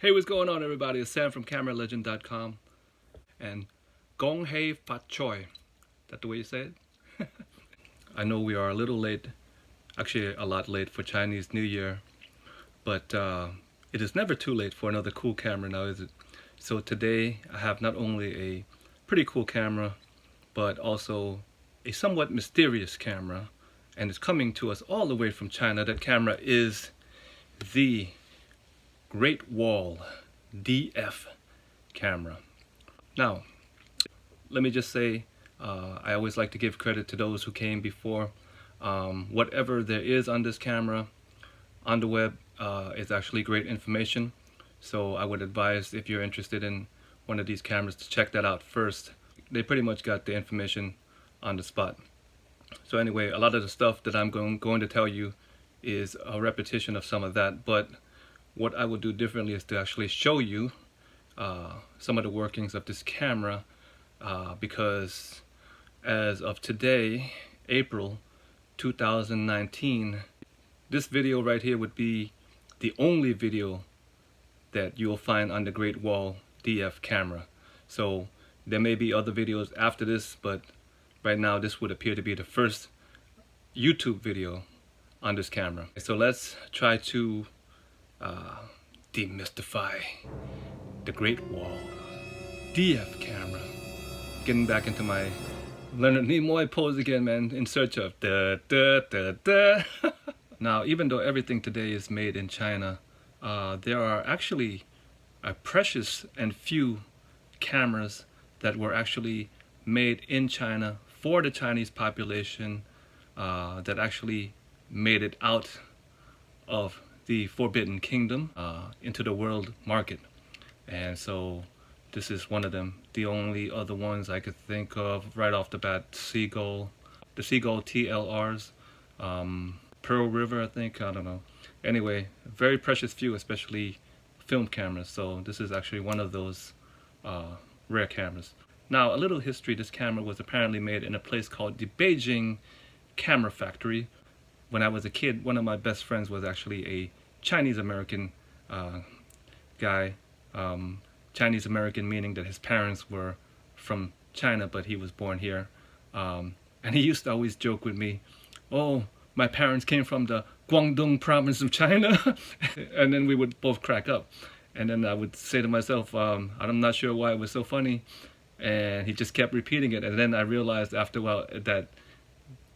Hey, what's going on, everybody? It's Sam from CameraLegend.com. And Gong Hei Fat Choi. That the way you say it? I know we are a little late, actually a lot late for Chinese New Year, but it is never too late for another cool camera now, is it? So today I have not only a pretty cool camera, but also a somewhat mysterious camera, and it's coming to us all the way from China. That camera is the Great Wall DF camera. Now, let me just say, I always like to give credit to those who came before. Whatever there is on this camera on the web is actually great information. So I would advise, if you're interested in one of these cameras, to check that out first. They pretty much got the information on the spot. So anyway, a lot of the stuff that I'm going to tell you is a repetition of some of that, but what I would do differently is to actually show you some of the workings of this camera, because as of today, April 2019, this video right here would be the only video that you'll find on the Great Wall DF camera. So there may be other videos after this, but right now this would appear to be the first YouTube video on this camera. So let's try to demystify the Great Wall DF camera. Getting back into my Leonard Nimoy pose again, man, in search of da da da da. Now, even though everything today is made in China, there are actually a precious and few cameras that were actually made in China for the Chinese population, that actually made it out of the Forbidden Kingdom into the world market. And so this is one of them. The only other ones I could think of right off the bat: Seagull, the Seagull TLRs, Pearl River, I think, I don't know. Anyway, very precious few, especially film cameras. So this is actually one of those rare cameras. Now, a little history: this camera was apparently made in a place called the Beijing Camera Factory. When I was a kid, one of my best friends was actually a Chinese American guy. Chinese American meaning that his parents were from China, but he was born here. And he used to always joke with me, "Oh, my parents came from the Guangdong province of China." And then we would both crack up. And then I would say to myself, I'm not sure why it was so funny. And he just kept repeating it. And then I realized after a while that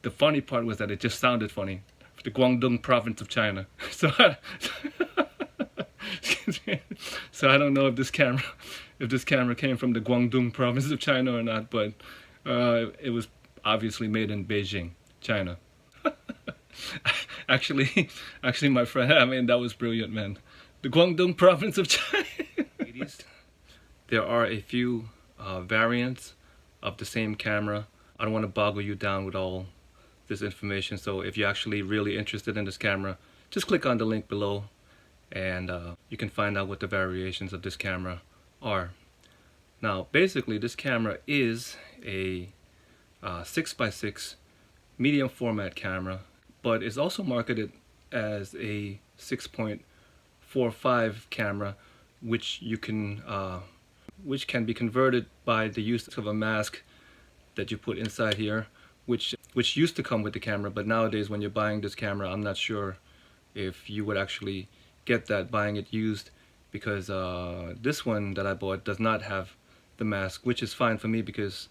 the funny part was that it just sounded funny. The Guangdong province of China. So so I don't know if this camera came from the Guangdong province of China or not, but it was obviously made in Beijing, China. actually, my friend, I mean, that was brilliant, man. The Guangdong province of China. There are a few variants of the same camera. I don't want to boggle you down with all this information, so if you're actually really interested in this camera, just click on the link below and you can find out what the variations of this camera are. Now, basically, this camera is a 6x6 medium format camera, but it's also marketed as a 6.45 camera, which can be converted by the use of a mask that you put inside here, which used to come with the camera, but nowadays when you're buying this camera, I'm not sure if you would actually get that buying it used, because this one that I bought does not have the mask, which is fine for me, because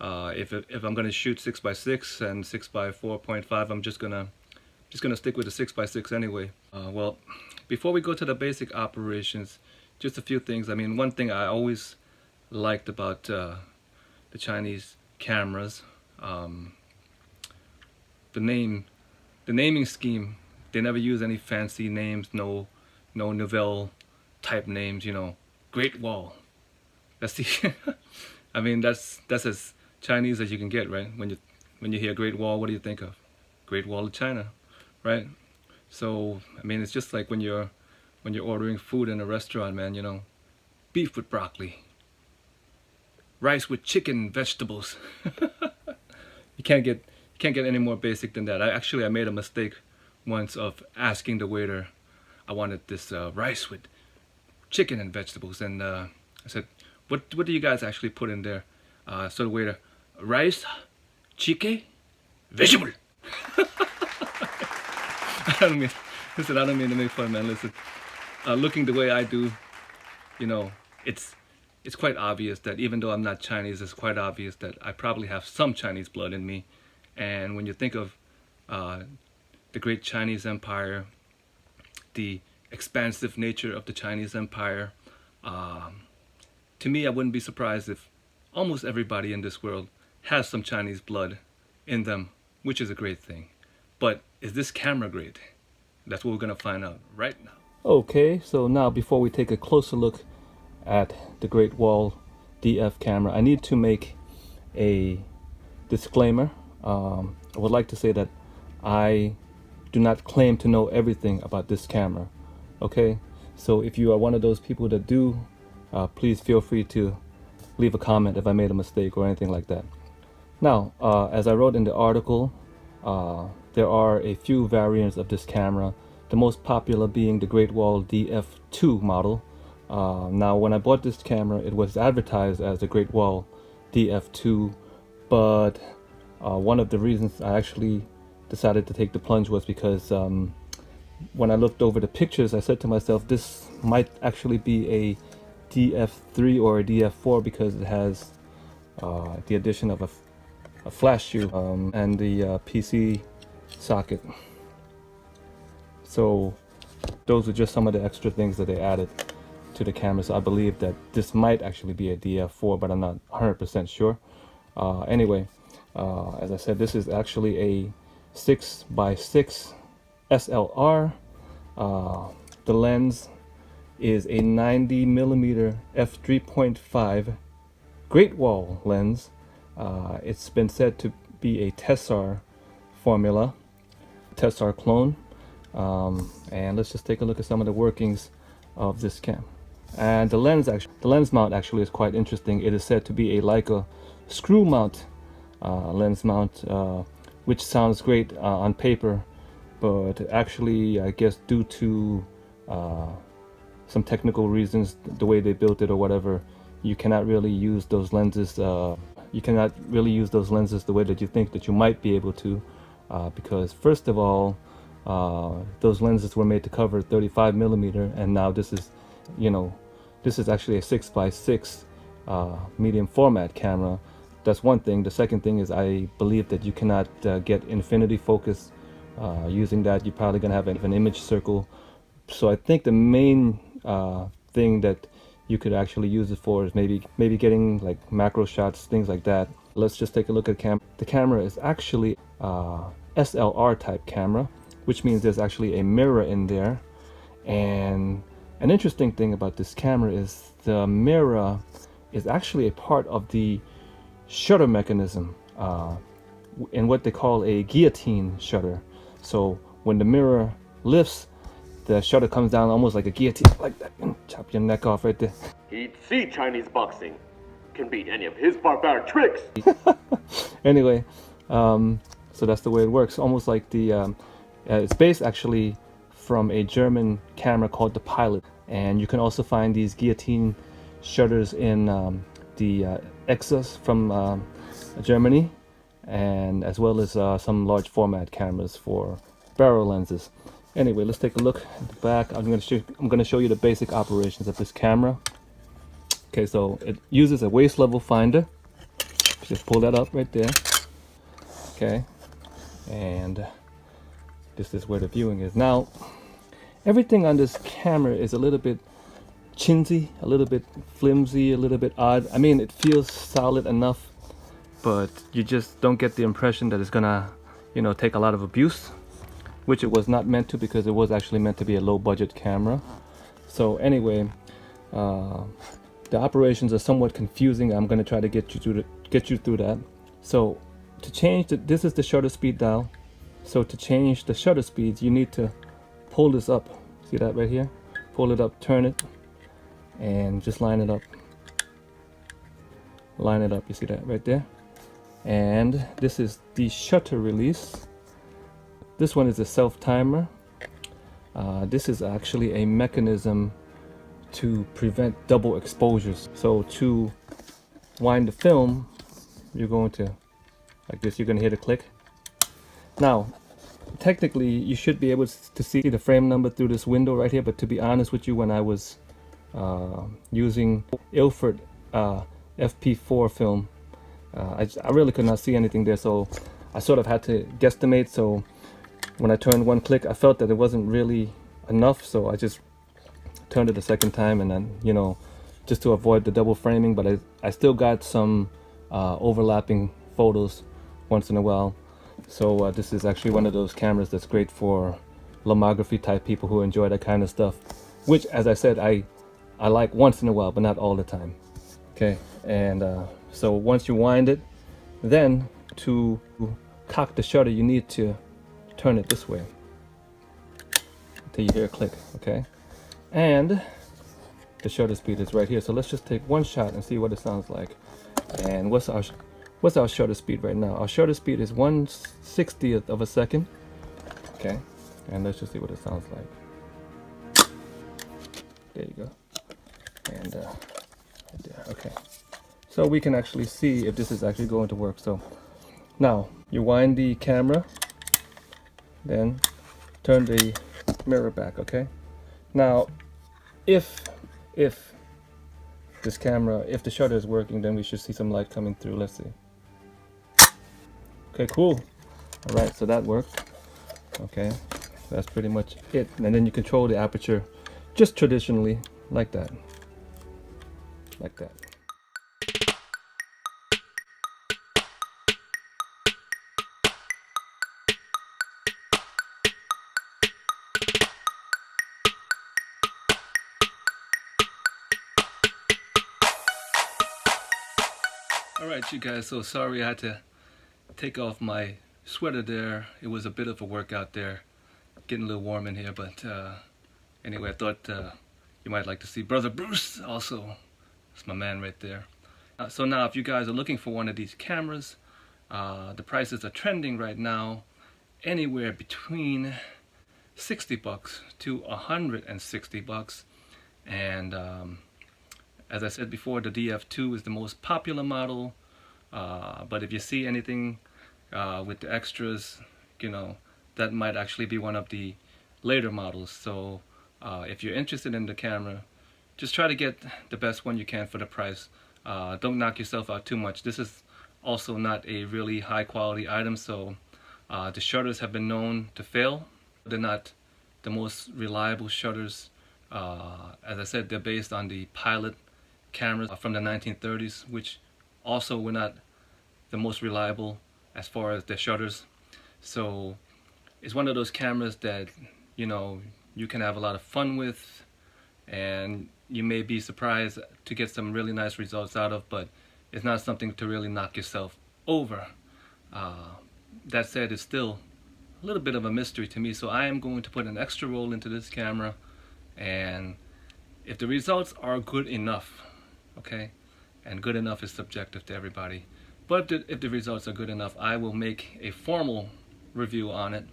if I'm gonna shoot 6x6 and 6x4.5, I'm just gonna stick with the 6x6 anyway. Well, before we go to the basic operations, just a few things. I mean, one thing I always liked about the Chinese cameras, the naming scheme. They never use any fancy names, no nouvelle type names, you know. Great Wall. That's the I mean, that's as Chinese as you can get, right? When you hear Great Wall, what do you think of? Great Wall of China, right? So I mean, it's just like when you're ordering food in a restaurant, man, you know, beef with broccoli, rice with chicken, vegetables. You can't get any more basic than that. I made a mistake once of asking the waiter, I wanted this rice with chicken and vegetables, and I said, what do you guys actually put in there? So the waiter, rice, chicken, vegetable. I don't mean, listen, I don't mean to make fun, man. Listen, looking the way I do, you know, it's quite obvious that even though I'm not Chinese, it's quite obvious that I probably have some Chinese blood in me. And when you think of the great Chinese Empire, the expansive nature of the Chinese Empire, to me, I wouldn't be surprised if almost everybody in this world has some Chinese blood in them, which is a great thing. But is this camera great? That's what we're gonna find out right now. Okay, so now before we take a closer look at the Great Wall DF camera, I need to make a disclaimer. I would like to say that I do not claim to know everything about this camera. Okay, so if you are one of those people that do, please feel free to leave a comment if I made a mistake or anything like that. Now, as I wrote in the article, there are a few variants of this camera, the most popular being the Great Wall DF2 model. Now, when I bought this camera, it was advertised as the Great Wall DF2, but one of the reasons I actually decided to take the plunge was because when I looked over the pictures, I said to myself, this might actually be a DF3 or a DF4 because it has the addition of a flash shoe and the PC socket. So those are just some of the extra things that they added to the camera. So I believe that this might actually be a DF4, but I'm not 100% sure. Anyway, as I said, this is actually a 6x6 SLR. The lens is a 90mm f3.5 Great Wall lens. It's been said to be a Tessar formula, Tessar clone. And let's just take a look at some of the workings of this cam. And the lens mount actually is quite interesting. It is said to be a Leica screw mount lens mount, which sounds great on paper, but actually, I guess due to some technical reasons, the way they built it or whatever, you cannot really use those lenses. You cannot really use those lenses the way that you think that you might be able to, because first of all, those lenses were made to cover 35mm, and now this is, you know, this is actually a 6x6 medium format camera. That's one thing. The second thing is I believe that you cannot get infinity focus using that. You're probably gonna have an image circle. So I think the main thing that you could actually use it for is maybe getting like macro shots, things like that. Let's just take a look at the camera is actually SLR type camera, which means there's actually a mirror in there. And an interesting thing about this camera is the mirror is actually a part of the shutter mechanism in what they call a guillotine shutter. So when the mirror lifts, the shutter comes down almost like a guillotine, like that, and chop your neck off right there. He'd see Chinese boxing. Can beat any of his barbaric tricks. Anyway, so that's the way it works. Almost like the, it's based actually from a German camera called the Pilot. And you can also find these guillotine shutters in the Exus from Germany, and as well as some large format cameras for barrel lenses. Anyway, let's take a look at the back. I'm going to show you the basic operations of this camera. Okay, so it uses a waist level finder. Just pull that up right there. Okay, and this is where the viewing is. Now, everything on this camera is a little bit chintzy, a little bit flimsy, a little bit odd. I mean, it feels solid enough, but you just don't get the impression that it's gonna, you know, take a lot of abuse, which it was not meant to, because it was actually meant to be a low budget camera. So anyway, the operations are somewhat confusing. I'm gonna try to get you through that. So to change this is the shutter speed dial. So to change the shutter speeds, you need to pull this up. See that right here? Pull it up, turn it, and just line it up. Line it up, you see that right there? And this is the shutter release. This one is a self timer. This is actually a mechanism to prevent double exposures. So to wind the film, you're going to, like this, you're going to hit a click. Now, technically, you should be able to see the frame number through this window right here, but to be honest with you, when I was using Ilford FP4 film, I really could not see anything there, so I sort of had to guesstimate. So when I turned one click, I felt that it wasn't really enough, so I just turned it a second time, and then, you know, just to avoid the double framing. But I still got some overlapping photos once in a while. So this is actually one of those cameras that's great for lomography type people who enjoy that kind of stuff, which, as I said, I like once in a while, but not all the time. Okay, and so once you wind it, then to cock the shutter, you need to turn it this way until you hear a click. Okay, and the shutter speed is right here. So let's just take one shot and see what it sounds like. And what's our shutter speed right now? Our shutter speed is 1/60th of a second. Okay, and let's just see what it sounds like. There you go. And right there. Okay, so we can actually see if this is actually going to work. So now you wind the camera, then turn the mirror back. Okay, now if this camera, if the shutter is working, then we should see some light coming through. Let's see. Okay, cool. All right, so that worked. Okay, that's pretty much it. And then you control the aperture just traditionally, like that. Like that. Alright, you guys, so sorry I had to take off my sweater there. It was a bit of a workout there, getting a little warm in here, but anyway, I thought you might like to see Brother Bruce also. That's my man right there. So now, if you guys are looking for one of these cameras, the prices are trending right now anywhere between $60 to $160. And as I said before, the DF2 is the most popular model, but if you see anything with the extras, you know, that might actually be one of the later models. So if you're interested in the camera, just try to get the best one you can for the price. Don't knock yourself out too much. This is also not a really high quality item, so the shutters have been known to fail. They're not the most reliable shutters. As I said, they're based on the Pilot cameras from the 1930s, which also were not the most reliable as far as the shutters. So it's one of those cameras that, you know, you can have a lot of fun with, and you may be surprised to get some really nice results out of, but it's not something to really knock yourself over. That said, it's still a little bit of a mystery to me, so I am going to put an extra roll into this camera, and if the results are good enough, okay, and good enough is subjective to everybody, but if the results are good enough, I will make a formal review on it,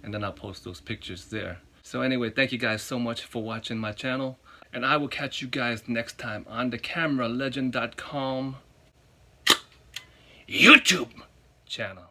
and then I'll post those pictures there. So anyway, thank you guys so much for watching my channel, and I will catch you guys next time on the CameraLegend.com YouTube channel.